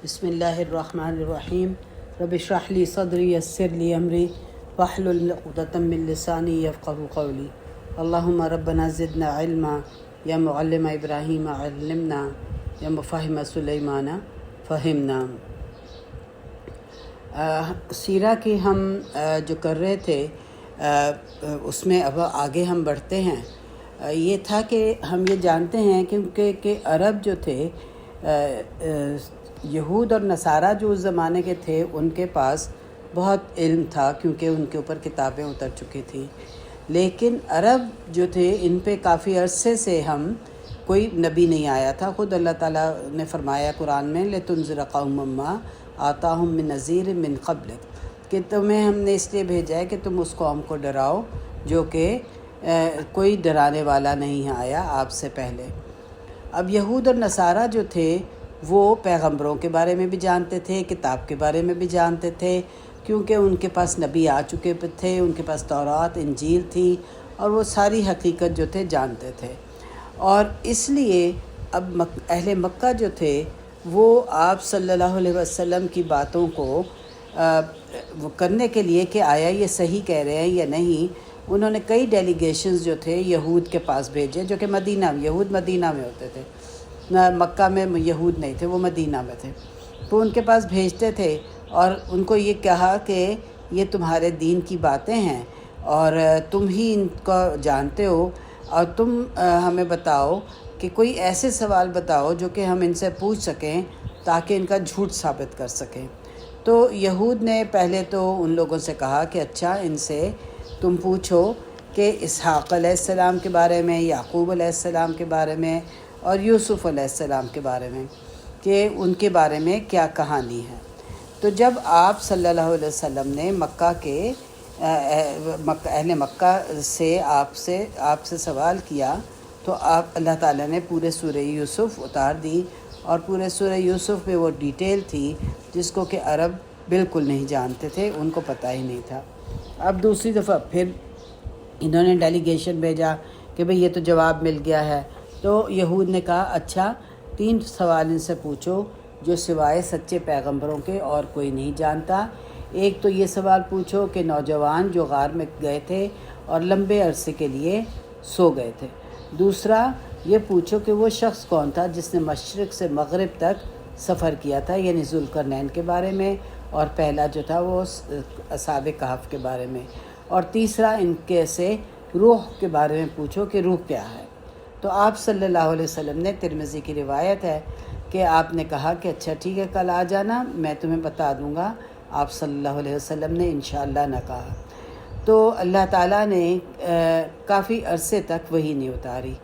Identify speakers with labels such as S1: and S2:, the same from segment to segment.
S1: بسم اللہ الرحمن الرحیم رب اشرح لی صدری یسر لی امری واحلل عقدۃ من لسانی یفقهوا قولی اللہم ربنا زدنا علما یا معلم ابراہیم علمنا یا مفاہم سلیمان فہمنا۔ سیرہ کی ہم جو کر رہے تھے اس میں اب آگے ہم بڑھتے ہیں۔ یہ تھا کہ ہم یہ جانتے ہیں کہ عرب جو تھے، یہود اور نصارہ جو اس زمانے کے تھے، ان کے پاس بہت علم تھا کیونکہ ان کے اوپر کتابیں اتر چکی تھیں، لیکن عرب جو تھے ان پہ کافی عرصے سے کوئی نبی نہیں آیا تھا۔ خود اللہ تعالیٰ نے فرمایا قرآن میں لِتُنذِرَ قَوْمًا مَّا آتَاهُم مِّن نَذِيرٍ مِّن قَبْلِكَ، کہ تمہیں ہم نے اس لیے بھیجا ہے کہ تم اس قوم کو ڈراؤ جو کہ کوئی ڈرانے والا نہیں آیا آپ سے پہلے۔ اب یہود اور نصارہ جو تھے وہ پیغمبروں کے بارے میں بھی جانتے تھے، کتاب کے بارے میں بھی جانتے تھے، کیونکہ ان کے پاس نبی آ چکے تھے، ان کے پاس تورات انجیل تھی، اور وہ ساری حقیقت جو تھے جانتے تھے۔ اور اس لیے اب اہل مکہ جو تھے وہ آپ صلی اللہ علیہ وسلم کی باتوں کو وہ کرنے کے لیے کہ آیا یہ صحیح کہہ رہے ہیں یا نہیں، انہوں نے کئی ڈیلیگیشنز جو تھے یہود کے پاس بھیجے، جو کہ یہود مدینہ میں ہوتے تھے، مکہ میں یہود نہیں تھے، وہ مدینہ میں تھے، تو ان کے پاس بھیجتے تھے اور ان کو یہ کہا کہ یہ تمہارے دین کی باتیں ہیں اور تم ہی ان کو جانتے ہو، اور تم ہمیں بتاؤ کہ کوئی ایسے سوال بتاؤ جو کہ ہم ان سے پوچھ سکیں تاکہ ان کا جھوٹ ثابت کر سکیں۔ تو یہود نے پہلے تو ان لوگوں سے کہا کہ اچھا ان سے تم پوچھو کہ اسحاق علیہ السلام کے بارے میں، یعقوب علیہ السلام کے بارے میں اور یوسف علیہ السلام کے بارے میں، کہ ان کے بارے میں کیا کہانی ہے۔ تو جب آپ صلی اللہ علیہ وسلم نے اہل مکہ سے آپ سے سوال کیا تو اللہ تعالیٰ نے پورے سورہ یوسف اتار دی، اور پورے سورہ یوسف میں وہ ڈیٹیل تھی جس کو کہ عرب بالکل نہیں جانتے تھے، ان کو پتہ ہی نہیں تھا۔ اب دوسری دفعہ پھر انہوں نے ڈیلیگیشن بھیجا کہ بھئی یہ تو جواب مل گیا ہے، تو یہود نے کہا اچھا 3 سوال ان سے پوچھو جو سوائے سچے پیغمبروں کے اور کوئی نہیں جانتا۔ ایک تو یہ سوال پوچھو کہ نوجوان جو غار میں گئے تھے اور لمبے عرصے کے لیے سو گئے تھے، دوسرا یہ پوچھو کہ وہ شخص کون تھا جس نے مشرق سے مغرب تک سفر کیا تھا، یعنی ذوالقرنین کے بارے میں، اور پہلا جو تھا وہ اصحاب کہف کے بارے میں، اور تیسرا ان کے سے روح کے بارے میں پوچھو کہ روح کیا ہے۔ تو آپ صلی اللہ علیہ وسلم نے، ترمذی کی روایت ہے کہ آپ نے کہا کہ اچھا ٹھیک ہے کل آ جانا، میں تمہیں بتا دوں گا۔ آپ صلی اللہ علیہ وسلم نے انشاءاللہ نہ کہا۔ تو اللہ تعالیٰ نے کافی عرصے تک وحی نہیں اتاری۔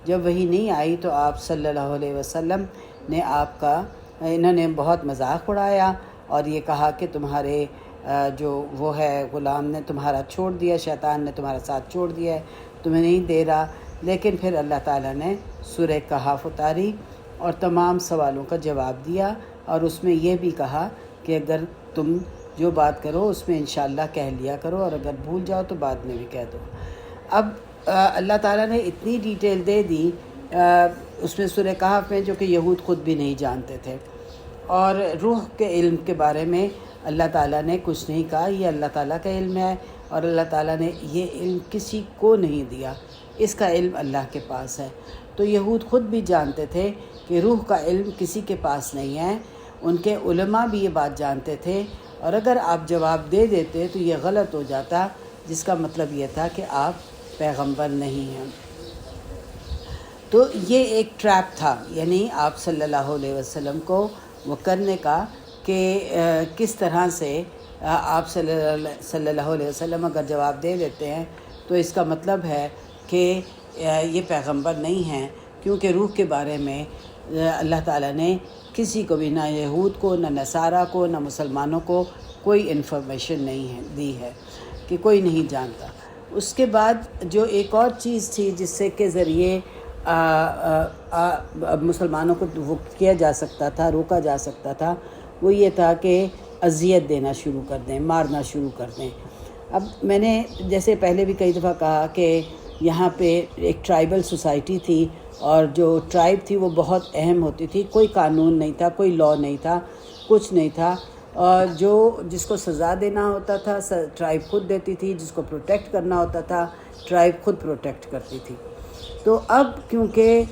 S1: جب وحی نہیں آئی تو آپ صلی اللہ علیہ وسلم نے انہوں نے بہت مذاق اڑایا اور یہ کہا کہ تمہارے جو وہ ہے غلام نے تمہارا چھوڑ دیا، شیطان نے تمہارا ساتھ چھوڑ دیا ہے، تمہیں نہیں دے رہا۔ لیکن پھر اللہ تعالیٰ نے سورہ کہف اتاری اور تمام سوالوں کا جواب دیا، اور اس میں یہ بھی کہا کہ اگر تم جو بات کرو اس میں انشاءاللہ کہہ لیا کرو، اور اگر بھول جاؤ تو بعد میں بھی کہہ دو۔ اب اللہ تعالیٰ نے اتنی ڈیٹیل دے دی اس میں سورہ کہف میں، جو کہ یہود خود بھی نہیں جانتے تھے، اور روح کے علم کے بارے میں اللہ تعالیٰ نے کچھ نہیں کہا، یہ اللہ تعالیٰ کا علم ہے، اور اللہ تعالیٰ نے یہ علم کسی کو نہیں دیا، اس کا علم اللہ کے پاس ہے۔ تو یہود خود بھی جانتے تھے کہ روح کا علم کسی کے پاس نہیں ہے، ان کے علماء بھی یہ بات جانتے تھے، اور اگر آپ جواب دے دیتے تو یہ غلط ہو جاتا، جس کا مطلب یہ تھا کہ آپ پیغمبر نہیں ہیں۔ تو یہ ایک ٹریپ تھا، یعنی آپ صلی اللہ علیہ وسلم کو وہ کرنے کا کہ کس طرح سے آپ صلی اللہ علیہ وسلم اگر جواب دے دیتے ہیں تو اس کا مطلب ہے کہ یہ پیغمبر نہیں ہیں، کیونکہ روح کے بارے میں اللہ تعالیٰ نے کسی کو بھی، نہ یہود کو، نہ نصارہ کو، نہ مسلمانوں کو کوئی انفارمیشن نہیں ہے دی ہے، کہ کوئی نہیں جانتا۔ اس کے بعد جو ایک اور چیز تھی جس سے کے ذریعے مسلمانوں کو وہ کیا جا سکتا تھا، روکا جا سکتا تھا، وہ یہ تھا کہ اذیت دینا شروع کر دیں، مارنا شروع کر دیں۔ اب میں نے جیسے پہلے بھی کئی دفعہ کہا کہ یہاں پہ ایک ٹرائبل سوسائٹی تھی اور جو ٹرائب تھی وہ بہت اہم ہوتی تھی. کوئی قانون نہیں تھا, کوئی لاء نہیں تھا, کچھ نہیں تھا. اور جس کو سزا دینا ہوتا تھا ٹرائب خود دیتی تھی, جس کو پروٹیکٹ کرنا ہوتا تھا ٹرائب خود پروٹیکٹ کرتی تھی. تو اب کیونکہ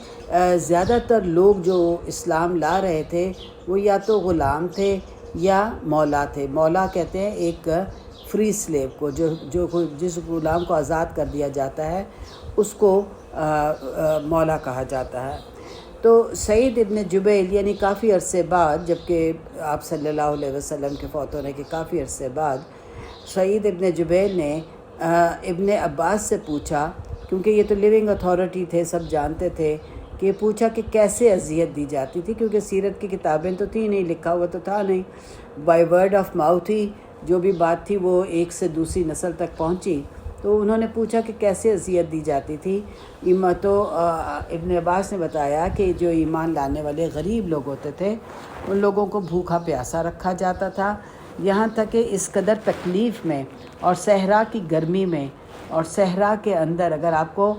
S1: زیادہ تر لوگ جو اسلام لا رہے تھے وہ یا تو غلام تھے یا مولا تھے. مولا کہتے ہیں ایک فری سلیو کو, جس غلام کو آزاد کر دیا جاتا ہے اس کو مولا کہا جاتا ہے. تو سعید ابن جبیل یعنی کافی عرصے بعد, جبکہ آپ صلی اللہ علیہ وسلم کے فوت ہونے کے کافی عرصے بعد, سعید ابن جبیل نے ابن عباس سے پوچھا, کیونکہ یہ تو لیونگ اتھارٹی تھے, سب جانتے تھے, کہ پوچھا کہ کیسے اذیت دی جاتی تھی, کیونکہ سیرت کی کتابیں تو تھیں نہیں, لکھا ہوا تو تھا نہیں, بائی ورڈ آف ماؤتھ ہی جو بھی بات تھی وہ ایک سے دوسری نسل تک پہنچی. تو انہوں نے پوچھا کہ کیسے اذیت دی جاتی تھی. تو ابن عباس نے بتایا کہ جو ایمان لانے والے غریب لوگ ہوتے تھے ان لوگوں کو بھوکا پیاسا رکھا جاتا تھا, یہاں تک کہ اس قدر تکلیف میں اور صحرا کی گرمی میں اور صحرا کے اندر اگر آپ کو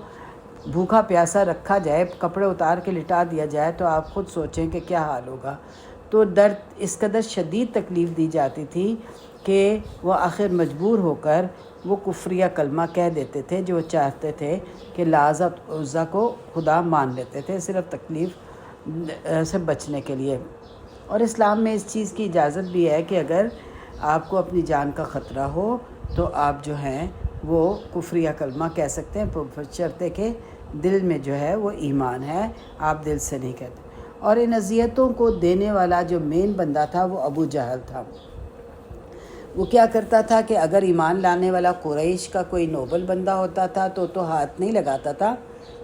S1: بھوکا پیاسا رکھا جائے, کپڑے اتار کے لٹا دیا جائے, تو آپ خود سوچیں کہ کیا حال ہوگا. تو درد اس قدر شدید تکلیف دی جاتی تھی کہ وہ آخر مجبور ہو کر وہ کفریہ کلمہ کہہ دیتے تھے, جو چاہتے تھے کہ لات عزیٰ کو خدا مان لیتے تھے صرف تکلیف سے بچنے کے لیے. اور اسلام میں اس چیز کی اجازت بھی ہے کہ اگر آپ کو اپنی جان کا خطرہ ہو تو آپ جو ہیں وہ کفریہ کلمہ کہہ سکتے ہیں, بشرطے کہ دل میں جو ہے وہ ایمان ہے, آپ دل سے نہیں کہتے. اور ان اذیتوں کو دینے والا جو مین بندہ تھا وہ ابو جہل تھا. وہ کیا کرتا تھا کہ اگر ایمان لانے والا قریش کا کوئی نوبل بندہ ہوتا تھا تو ہاتھ نہیں لگاتا تھا,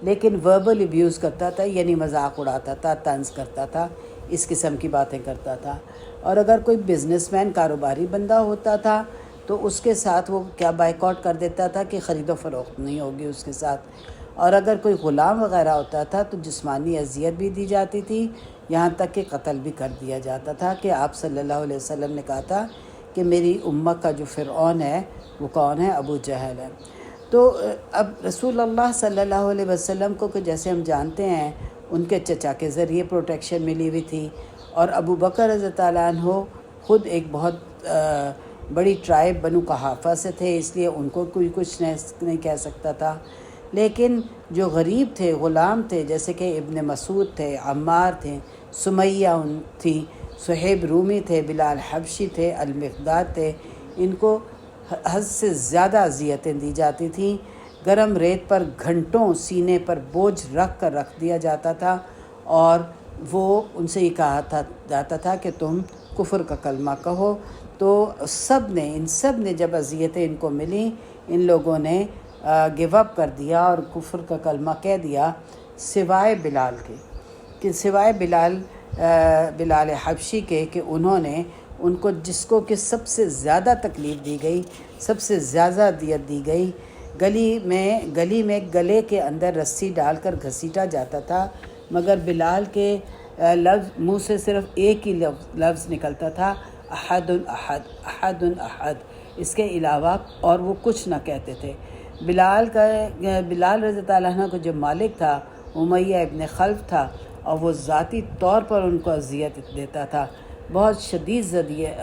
S1: لیکن وربل ابیوز کرتا تھا, یعنی مذاق اڑاتا تھا, طنز کرتا تھا, اس قسم کی باتیں کرتا تھا. اور اگر کوئی بزنس مین کاروباری بندہ ہوتا تھا تو اس کے ساتھ وہ کیا بائیکاٹ کر دیتا تھا کہ خرید و فروخت نہیں ہوگی اس کے ساتھ. اور اگر کوئی غلام وغیرہ ہوتا تھا تو جسمانی اذیت بھی دی جاتی تھی, یہاں تک کہ قتل بھی کر دیا جاتا تھا. کہ آپ صلی اللہ علیہ وسلم نے کہا تھا کہ میری امت کا جو فرعون ہے وہ کون ہے؟ ابو جہل ہے. تو اب رسول اللہ صلی اللہ علیہ وسلم کو جیسے ہم جانتے ہیں ان کے چچا کے ذریعے پروٹیکشن ملی ہوئی تھی, اور ابو بکر رضی اللہ عنہ خود ایک بہت بڑی ٹرائب بنو قحافہ سے تھے, اس لیے ان کو کوئی کچھ نہیں کہہ سکتا تھا. لیکن جو غریب تھے, غلام تھے, جیسے کہ ابن مسعود تھے, عمار تھے, سمیہ تھی, صہیب رومی تھے, بلال حبشی تھے, المقداد تھے, ان کو حد سے زیادہ اذیتیں دی جاتی تھیں. گرم ریت پر گھنٹوں سینے پر بوجھ رکھ کر رکھ دیا جاتا تھا, اور وہ ان سے یہ کہا جاتا تھا کہ تم کفر کا کلمہ کہو. تو ان سب نے جب اذیتیں ان کو ملیں, ان لوگوں نے گیو اپ کر دیا اور کفر کا کلمہ کہہ دیا, سوائے بلال کے, کہ سوائے بلال حبشی کے, کہ انہوں نے ان کو جس کو کہ سب سے زیادہ تکلیف دی گئی, سب سے زیادہ دیت دی گئی, گلی میں گلے کے اندر رسی ڈال کر گھسیٹا جاتا تھا, مگر بلال کے لفظ منہ سے صرف ایک ہی لفظ نکلتا تھا, احد احد احد احد, اس کے علاوہ اور وہ کچھ نہ کہتے تھے. بلال رضی اللہ عنہ کو جو مالک تھا امیہ ابن خلف تھا, اور وہ ذاتی طور پر ان کو اذیت دیتا تھا, بہت شدید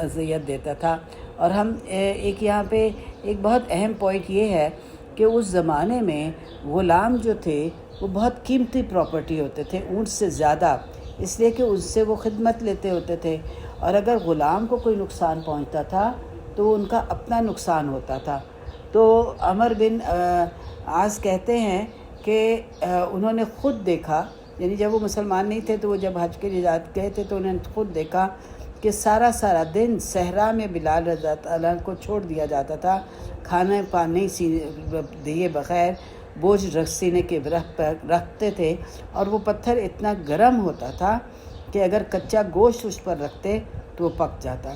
S1: اذیت دیتا تھا. اور ہم یہاں پہ ایک بہت اہم پوائنٹ یہ ہے کہ اس زمانے میں غلام جو تھے وہ بہت قیمتی پراپرٹی ہوتے تھے, اونٹ سے زیادہ, اس لیے کہ اس سے وہ خدمت لیتے ہوتے تھے. اور اگر غلام کو کوئی نقصان پہنچتا تھا تو ان کا اپنا نقصان ہوتا تھا. تو عمر بن عاص کہتے ہیں کہ انہوں نے خود دیکھا, یعنی جب وہ مسلمان نہیں تھے تو وہ جب حج کے لیے گئے تھے تو انہوں نے خود دیکھا کہ سارا دن صحرا میں بلال رضی اللہ عنہ کو چھوڑ دیا جاتا تھا, کھانا پانی دیے بغیر بوجھ سینے کے رکھتے تھے, اور وہ پتھر اتنا گرم ہوتا تھا کہ اگر کچا گوشت اس پر رکھتے تو وہ پک جاتا.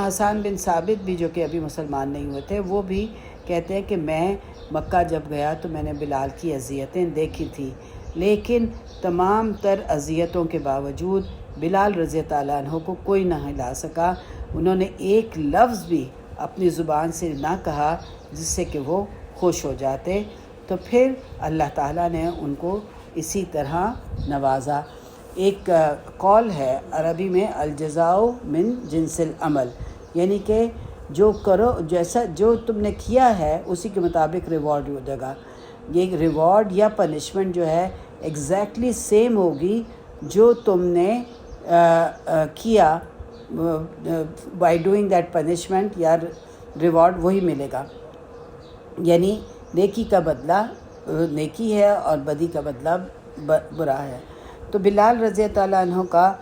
S1: حسان بن ثابت بھی, جو کہ ابھی مسلمان نہیں ہوئے تھے, وہ بھی کہتے ہیں کہ میں مکہ جب گیا تو میں نے بلال کی اذیتیں دیکھی تھی, لیکن تمام تر اذیتوں کے باوجود بلال رضی اللہ عنہ کو کوئی نہ ہلا سکا. انہوں نے ایک لفظ بھی اپنی زبان سے نہ کہا جس سے کہ وہ خوش ہو جاتے. تو پھر اللہ تعالیٰ نے ان کو اسی طرح نوازا۔ ایک قول ہے عربی میں الجزاء من جنس العمل، یعنی کہ جو کرو جیسا جو تم نے کیا ہے اسی کے مطابق ریوارڈ ہو جائے گا۔ یہ ریوارڈ یا پنشمنٹ جو ہے ایگزیکٹلی سیم ہوگی جو تم نے کیا، بائی ڈوئنگ دیٹ پنشمنٹ یا ریوارڈ وہی ملے گا، یعنی نیکی کا بدلہ نیکی ہے اور بدی کا بدلہ برا ہے۔ تو بلال رضی تعالیٰ عنہ کا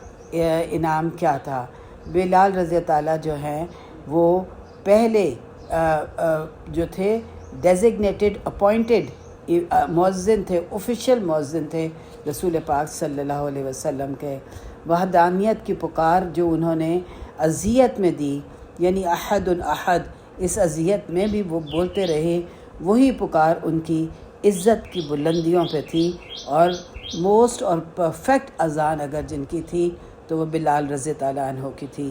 S1: انعام کیا تھا؟ بلال رضی تعالیٰ جو ہیں وہ پہلے جو تھے ڈیزگنیٹڈ اپوائنٹڈ مؤذن تھے، آفیشیل مؤذن تھے رسول پاک صلی اللہ علیہ وسلم کے۔ وحدانیت کی پکار جو انہوں نے اذیت میں دی، یعنی احد احد، اس اذیت میں بھی وہ بولتے رہے، وہی پکار ان کی عزت کی بلندیوں پہ تھی۔ اور موسٹ اور پرفیکٹ اذان اگر جن کی تھی تو وہ بلال رضی تعالیٰ عنہ کی تھی۔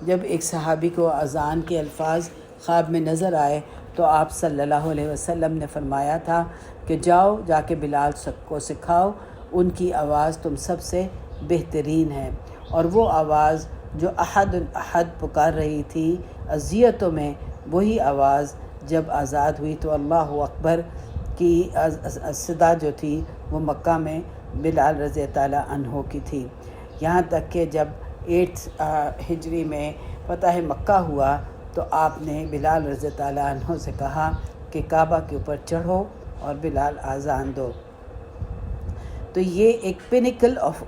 S1: جب ایک صحابی کو اذان کے الفاظ خواب میں نظر آئے تو آپ صلی اللہ علیہ وسلم نے فرمایا تھا کہ جاؤ جا کے بلال کو سکھاؤ، ان کی آواز تم سب سے بہترین ہے۔ اور وہ آواز جو احد احد پکار رہی تھی اذیتوں میں، وہی آواز جب آزاد ہوئی تو اللہ اکبر کی صدا جو تھی وہ مکہ میں بلال رضی تعالیٰ عنہ کی تھی۔ یہاں تک کہ جب 8 ہجری میں فتح مکہ ہوا تو آپ نے بلال رضی تعالیٰ عنہ سے کہا کہ کعبہ کے اوپر چڑھو اور بلال اذان دو۔ تو یہ ایک پینیکل آف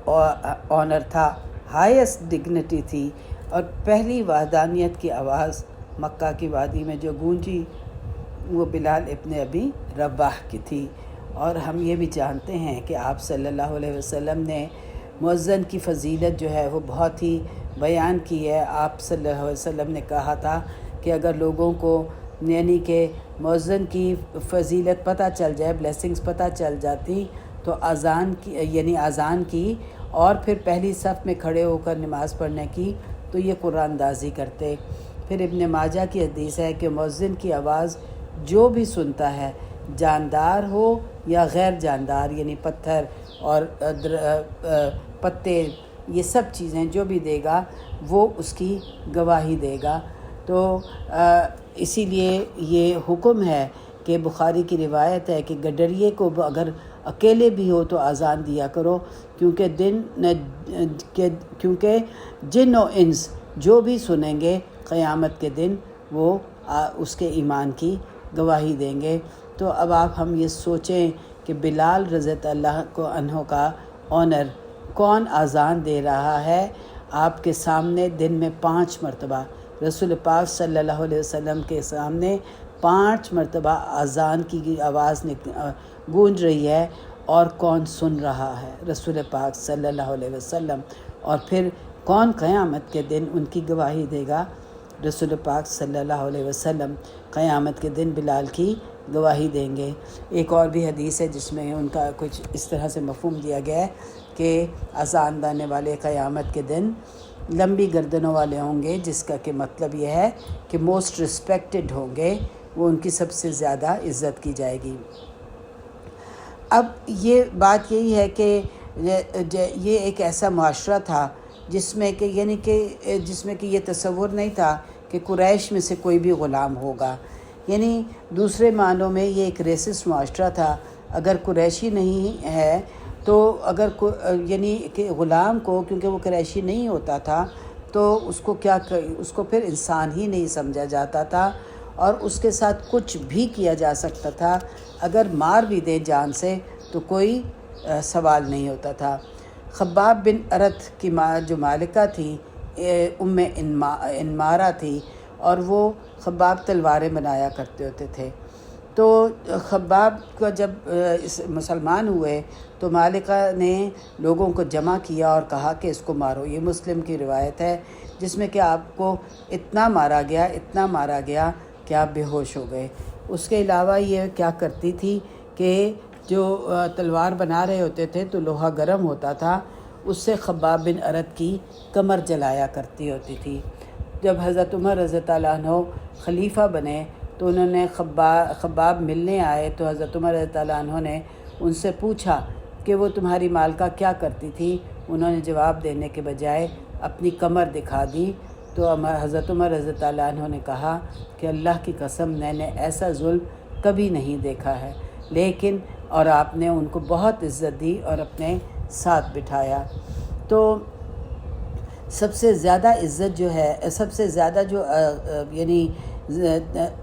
S1: آنر تھا، ہائیسٹ ڈگنیٹی تھی، اور پہلی وحدانیت کی آواز مکہ کی وادی میں جو گونجی وہ بلال ابن ابی رباح کی تھی۔ اور ہم یہ بھی جانتے ہیں کہ آپ صلی اللہ علیہ وسلم نے مؤذن کی فضیلت جو ہے وہ بہت ہی بیان کی ہے۔ آپ صلی اللہ علیہ وسلم نے کہا تھا کہ اگر لوگوں کو یعنی کہ مؤذن کی فضیلت پتہ چل جائے، بلیسنگز پتہ چل جاتی تو اذان کی یعنی اذان کی اور پھر پہلی صف میں کھڑے ہو کر نماز پڑھنے کی تو یہ قرآن اندازی کرتے۔ پھر ابن ماجہ کی حدیث ہے کہ مؤذن کی آواز جو بھی سنتا ہے، جاندار ہو یا غیر جاندار، یعنی پتھر اور پتے، یہ سب چیزیں جو بھی دے گا وہ اس کی گواہی دے گا۔ تو اسی لیے یہ حکم ہے کہ بخاری کی روایت ہے کہ گڈریے کو اگر اکیلے بھی ہو تو اذان دیا کرو، کیونکہ جن و انس جو بھی سنیں گے قیامت کے دن وہ اس کے ایمان کی گواہی دیں گے۔ تو اب آپ ہم یہ سوچیں کہ بلال رضی اللہ عنہ کا آنر کون اذان دے رہا ہے آپ کے سامنے دن میں 5 مرتبہ، رسول پاک صلی اللہ علیہ وسلم کے سامنے 5 مرتبہ اذان کی آواز گونج رہی ہے، اور کون سن رہا ہے؟ رسول پاک صلی اللہ علیہ وسلم۔ اور پھر کون قیامت کے دن ان کی گواہی دے گا؟ رسول پاک صلی اللہ علیہ وسلم قیامت کے دن بلال کی گواہی دیں گے۔ ایک اور بھی حدیث ہے جس میں ان کا کچھ اس طرح سے مفہوم دیا گیا ہے کہ اذان دینے والے قیامت کے دن لمبی گردنوں والے ہوں گے، جس کا کہ مطلب یہ ہے کہ موسٹ رسپیکٹڈ ہوں گے، وہ ان کی سب سے زیادہ عزت کی جائے گی۔ اب یہ بات یہی ہے کہ یہ ایک ایسا معاشرہ تھا جس میں کہ یہ تصور نہیں تھا کہ قریش میں سے کوئی بھی غلام ہوگا، یعنی دوسرے معنوں میں یہ ایک ریسسٹ معاشرہ تھا۔ اگر قریشی نہیں ہے تو یعنی کہ غلام کو، کیونکہ وہ قریشی نہیں ہوتا تھا تو اس کو پھر انسان ہی نہیں سمجھا جاتا تھا، اور اس کے ساتھ کچھ بھی کیا جا سکتا تھا، اگر مار بھی دے جان سے تو کوئی سوال نہیں ہوتا تھا۔ خباب بن ارت کی جو مالکہ تھی ام انمارہ تھی، اور وہ خباب تلواریں بنایا کرتے ہوتے تھے۔ تو خباب کا جب مسلمان ہوئے تو مالکہ نے لوگوں کو جمع کیا اور کہا کہ اس کو مارو۔ یہ مسلم کی روایت ہے جس میں کہ آپ کو اتنا مارا گیا کہ آپ بے ہوش ہو گئے۔ اس کے علاوہ یہ کیا کرتی تھی کہ جو تلوار بنا رہے ہوتے تھے تو لوہا گرم ہوتا تھا، اس سے خباب بن ارت کی کمر جلایا کرتی ہوتی تھی۔ جب حضرت عمر رضی اللہ عنہ خلیفہ بنے تو انہوں نے خباب ملنے آئے تو حضرت عمر رضی اللہ عنہ نے ان سے پوچھا کہ وہ تمہاری مالکہ کیا کرتی تھی؟ انہوں نے جواب دینے کے بجائے اپنی کمر دکھا دی۔ تو حضرت عمر رضی اللہ عنہ نے کہا کہ اللہ کی قسم میں نے ایسا ظلم کبھی نہیں دیکھا ہے، لیکن اور آپ نے ان کو بہت عزت دی اور اپنے ساتھ بٹھایا۔ تو سب سے زیادہ عزت جو ہے، سب سے زیادہ جو یعنی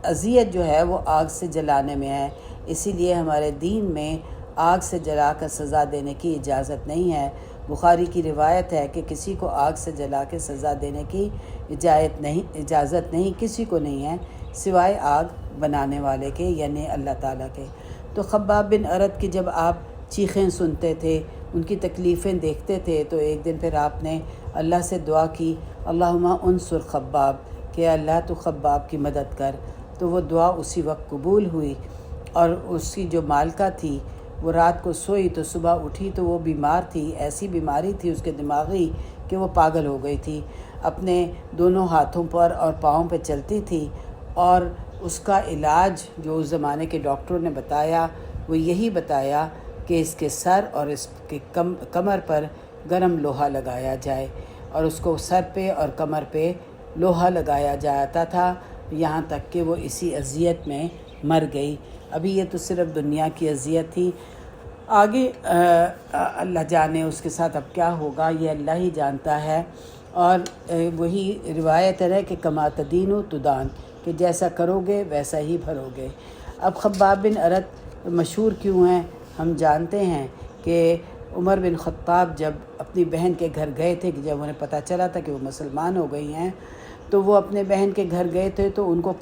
S1: اذیت جو ہے وہ آگ سے جلانے میں ہے۔ اسی لیے ہمارے دین میں آگ سے جلا کر سزا دینے کی اجازت نہیں ہے۔ بخاری کی روایت ہے کہ کسی کو آگ سے جلا کے سزا دینے کی اجازت نہیں کسی کو نہیں ہے سوائے آگ بنانے والے کے، یعنی اللہ تعالیٰ کے۔ تو خباب بن ارت کی جب آپ چیخیں سنتے تھے، ان کی تکلیفیں دیکھتے تھے، تو ایک دن پھر آپ نے اللہ سے دعا کی، اللہم انصر خباب، کہ اللہ تو خباب کی مدد کر۔ تو وہ دعا اسی وقت قبول ہوئی، اور اس کی جو مالکہ تھی وہ رات کو سوئی تو صبح اٹھی تو وہ بیمار تھی، ایسی بیماری تھی اس کے دماغی کہ وہ پاگل ہو گئی تھی، اپنے دونوں ہاتھوں پر اور پاؤں پہ چلتی تھی، اور اس کا علاج جو اس زمانے کے ڈاکٹروں نے بتایا وہ یہی بتایا کہ اس کے سر اور اس کے کمر پر گرم لوہا لگایا جائے، اور اس کو سر پہ اور کمر پہ لوہا لگایا جاتا تھا، یہاں تک کہ وہ اسی اذیت میں مر گئی۔ ابھی یہ تو صرف دنیا کی اذیت تھی، آگے اللہ جانے اس کے ساتھ اب کیا ہوگا، یہ اللہ ہی جانتا ہے۔ اور وہی روایت ہے کہ کما تدین تدان، کہ جیسا کرو گے ویسا ہی بھرو گے۔ اب خباب بن ارت مشہور کیوں ہیں؟ ہم جانتے ہیں کہ عمر بن خطاب جب اپنی بہن کے گھر گئے تھے، کہ جب انہیں پتہ چلا تھا کہ وہ مسلمان ہو گئی ہیں، تو وہ اپنے بہن کے گھر گئے تھے، تو ان کو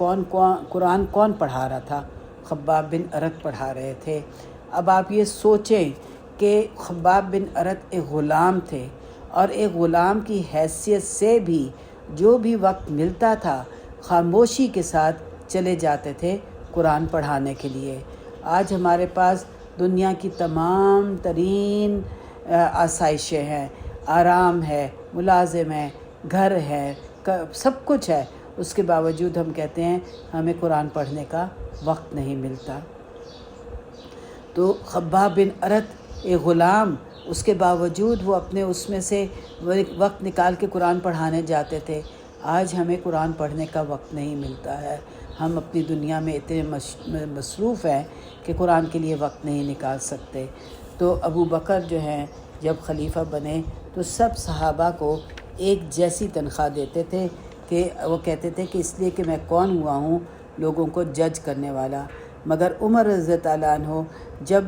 S1: قرآن کون پڑھا رہا تھا؟ خباب بن ارت پڑھا رہے تھے۔ اب آپ یہ سوچیں کہ خباب بن ارت ایک غلام تھے، اور ایک غلام کی حیثیت سے بھی جو بھی وقت ملتا تھا خاموشی کے ساتھ چلے جاتے تھے قرآن پڑھانے کے لیے۔ آج ہمارے پاس دنیا کی تمام ترین آسائشیں ہیں، آرام ہے، ملازم ہے، گھر ہے، سب کچھ ہے، اس کے باوجود ہم کہتے ہیں ہمیں قرآن پڑھنے کا وقت نہیں ملتا۔ تو خباب بن ارت ایک غلام، اس کے باوجود وہ اپنے اس میں سے وقت نکال کے قرآن پڑھانے جاتے تھے۔ آج ہمیں قرآن پڑھنے کا وقت نہیں ملتا ہے، ہم اپنی دنیا میں اتنے مصروف ہیں کہ قرآن کے لیے وقت نہیں نکال سکتے۔ تو ابو بکر جو ہیں جب خلیفہ بنے تو سب صحابہ کو ایک جیسی تنخواہ دیتے تھے، کہ وہ کہتے تھے کہ اس لیے کہ میں کون ہوا ہوں لوگوں کو جج کرنے والا۔ مگر عمر رضی اللہ عنہ جب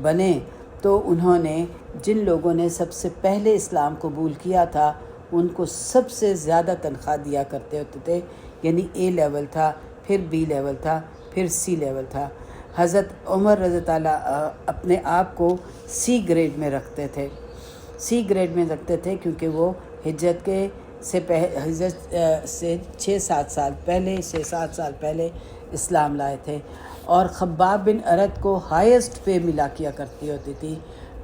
S1: بنے تو انہوں نے جن لوگوں نے سب سے پہلے اسلام قبول کیا تھا ان کو سب سے زیادہ تنخواہ دیا کرتے ہوتے تھے، یعنی اے لیول تھا، پھر بی لیول تھا، پھر سی لیول تھا۔ حضرت عمر رضی اللہ اپنے آپ کو سی گریڈ میں رکھتے تھے، سی گریڈ میں رکھتے تھے، کیونکہ وہ ہجرت سے 6-7 سال پہلے اسلام لائے تھے، اور خباب بن ارت کو ہائیسٹ پے ملا کیا کرتی ہوتی تھی،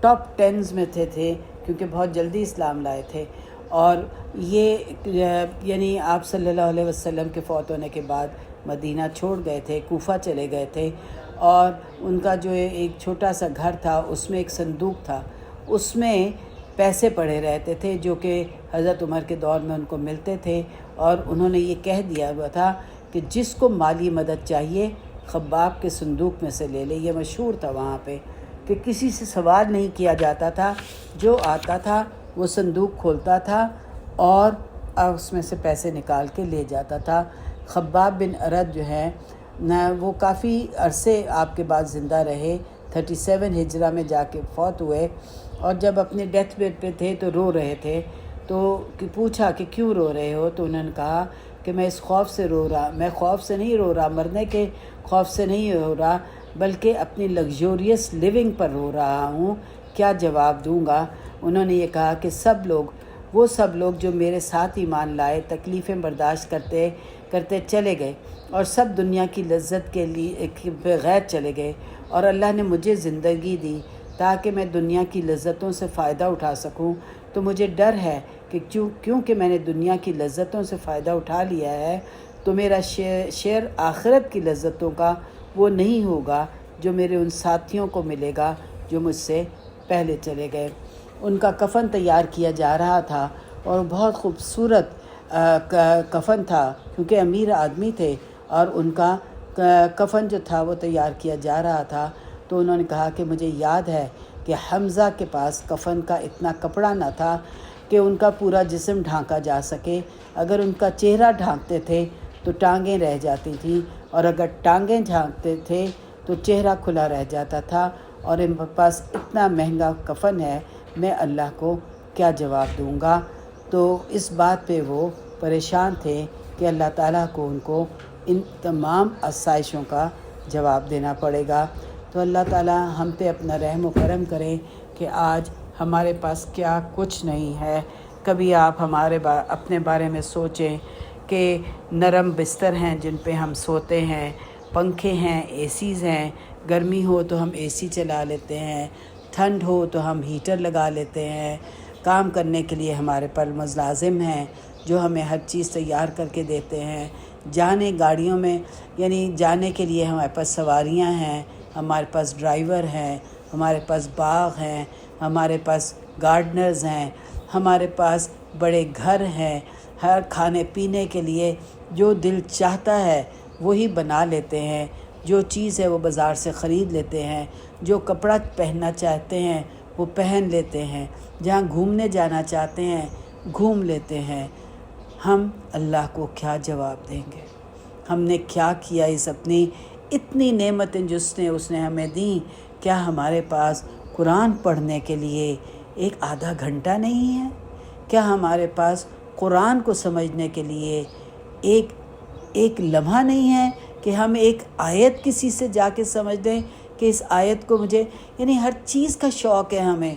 S1: ٹاپ 10 میں تھے کیونکہ بہت جلدی اسلام لائے تھے۔ اور یہ یعنی آپ صلی اللہ علیہ وسلم کے فوت ہونے کے بعد مدینہ چھوڑ گئے تھے، کوفہ چلے گئے تھے، اور ان کا جو ایک چھوٹا سا گھر تھا اس میں ایک صندوق تھا، اس میں پیسے پڑے رہتے تھے جو کہ حضرت عمر کے دور میں ان کو ملتے تھے، اور انہوں نے یہ کہہ دیا ہوا تھا کہ جس کو مالی مدد چاہیے خباب کے صندوق میں سے لے لے۔ یہ مشہور تھا وہاں پہ کہ کسی سے سوال نہیں کیا جاتا تھا، جو آتا تھا وہ صندوق کھولتا تھا اور اس میں سے پیسے نکال کے لے جاتا تھا۔ خباب بن ارت جو ہے وہ کافی عرصے آپ کے بعد زندہ رہے، 37 ہجرہ میں جا کے فوت ہوئے، اور جب اپنے ڈیتھ بیڈ پہ تھے تو رو رہے تھے، تو پوچھا کہ کیوں رو رہے ہو؟ تو انہوں نے کہا کہ میں اس خوف سے رو رہا، میں خوف سے نہیں رو رہا، مرنے کے خوف سے نہیں رو رہا، بلکہ اپنی لگژوریس لیونگ پر رو رہا ہوں، کیا جواب دوں گا؟ انہوں نے یہ کہا کہ وہ سب لوگ جو میرے ساتھ ایمان لائے، تکلیفیں برداشت کرتے چلے گئے، اور سب دنیا کی لذت کے لیے بغیر چلے گئے، اور اللہ نے مجھے زندگی دی تاکہ میں دنیا کی لذتوں سے فائدہ اٹھا سکوں، تو مجھے ڈر ہے کہ کیونکہ میں نے دنیا کی لذتوں سے فائدہ اٹھا لیا ہے تو میرا شیئر آخرت کی لذتوں کا وہ نہیں ہوگا جو میرے ان ساتھیوں کو ملے گا جو مجھ سے پہلے چلے گئے۔ ان کا کفن تیار کیا جا رہا تھا اور بہت خوبصورت کفن تھا، کیونکہ امیر آدمی تھے، اور ان کا کفن جو تھا وہ تیار کیا جا رہا تھا۔ تو انہوں نے کہا کہ مجھے یاد ہے کہ حمزہ کے پاس کفن کا اتنا کپڑا نہ تھا کہ ان کا پورا جسم ڈھانکا جا سکے۔ اگر ان کا چہرہ ڈھانکتے تھے تو ٹانگیں رہ جاتی تھیں، اور اگر ٹانگیں ڈھانکتے تھے تو چہرہ کھلا رہ جاتا تھا، اور ان کے پاس اتنا مہنگا کفن ہے، میں اللہ کو کیا جواب دوں گا؟ تو اس بات پہ وہ پریشان تھے کہ اللہ تعالیٰ کو ان کو ان تمام آسائشوں کا جواب دینا پڑے گا۔ تو اللہ تعالیٰ ہم پہ اپنا رحم و کرم کرے کہ آج ہمارے پاس کیا کچھ نہیں ہے۔ کبھی آپ اپنے بارے میں سوچیں کہ نرم بستر ہیں جن پہ ہم سوتے ہیں، پنکھے ہیں، اے سیز ہیں، گرمی ہو تو ہم اے سی چلا لیتے ہیں، ٹھنڈ ہو تو ہم ہیٹر لگا لیتے ہیں، کام کرنے کے لیے ہمارے پر ملازم ہیں جو ہمیں ہر چیز تیار کر کے دیتے ہیں، جانے گاڑیوں میں یعنی جانے کے لیے ہمارے پاس سواریاں ہیں، ہمارے پاس ڈرائیور ہیں، ہمارے پاس باغ ہیں، ہمارے پاس گارڈنرز ہیں، ہمارے پاس بڑے گھر ہیں، ہر کھانے پینے کے لیے جو دل چاہتا ہے وہی بنا لیتے ہیں، جو چیز ہے وہ بازار سے خرید لیتے ہیں، جو کپڑا پہننا چاہتے ہیں وہ پہن لیتے ہیں، جہاں گھومنے جانا چاہتے ہیں گھوم لیتے ہیں۔ ہم اللہ کو کیا جواب دیں گے؟ ہم نے کیا کیا اس اپنی اتنی نعمتیں اس نے ہمیں دیں؟ کیا ہمارے پاس قرآن پڑھنے کے لیے ایک آدھا گھنٹہ نہیں ہے؟ کیا ہمارے پاس قرآن کو سمجھنے کے لیے ایک لمحہ نہیں ہے کہ ہم ایک آیت کسی سے جا کے سمجھ دیں کہ اس آیت کو مجھے، یعنی ہر چیز کا شوق ہے، ہمیں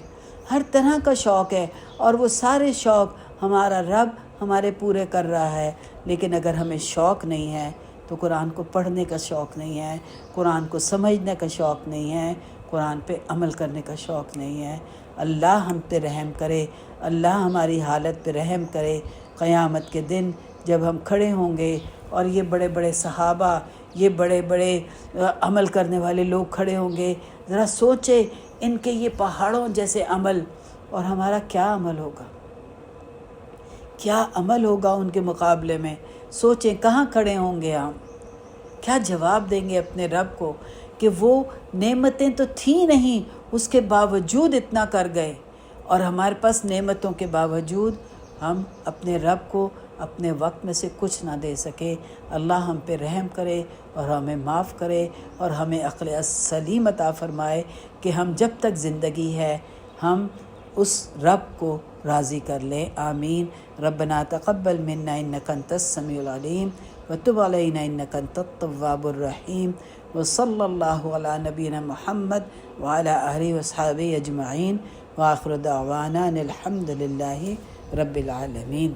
S1: ہر طرح کا شوق ہے، اور وہ سارے شوق ہمارا رب ہمارے پورے کر رہا ہے۔ لیکن اگر ہمیں شوق نہیں ہے تو قرآن کو پڑھنے کا شوق نہیں ہے، قرآن کو سمجھنے کا شوق نہیں ہے، قرآن پہ عمل کرنے کا شوق نہیں ہے۔ اللہ ہم پہ رحم کرے، اللہ ہماری حالت پہ رحم کرے۔ قیامت کے دن جب ہم کھڑے ہوں گے اور یہ بڑے بڑے صحابہ، یہ بڑے بڑے عمل کرنے والے لوگ کھڑے ہوں گے، ذرا سوچیں ان کے یہ پہاڑوں جیسے عمل، اور ہمارا کیا عمل ہوگا؟ کیا عمل ہوگا ان کے مقابلے میں؟ سوچیں کہاں کھڑے ہوں گے ہم، کیا جواب دیں گے اپنے رب کو کہ وہ نعمتیں تو تھیں نہیں، اس کے باوجود اتنا کر گئے، اور ہمارے پاس نعمتوں کے باوجود ہم اپنے رب کو اپنے وقت میں سے کچھ نہ دے سکے۔ اللہ ہم پہ رحم کرے اور ہمیں معاف کرے، اور ہمیں عقل سلیم عطا فرمائے کہ ہم جب تک زندگی ہے ہم اس رب کو راضی کر لیں۔ آمین۔ ربنا تقبل منا انک انت السمیع العلیم وتب علینا انک انت التواب الرحیم، وصلی اللہ علی نبینا محمد وعلی آلہ وصحبہ اجمعین، وآخر دعوانا ان الحمد للہ رب العالمین۔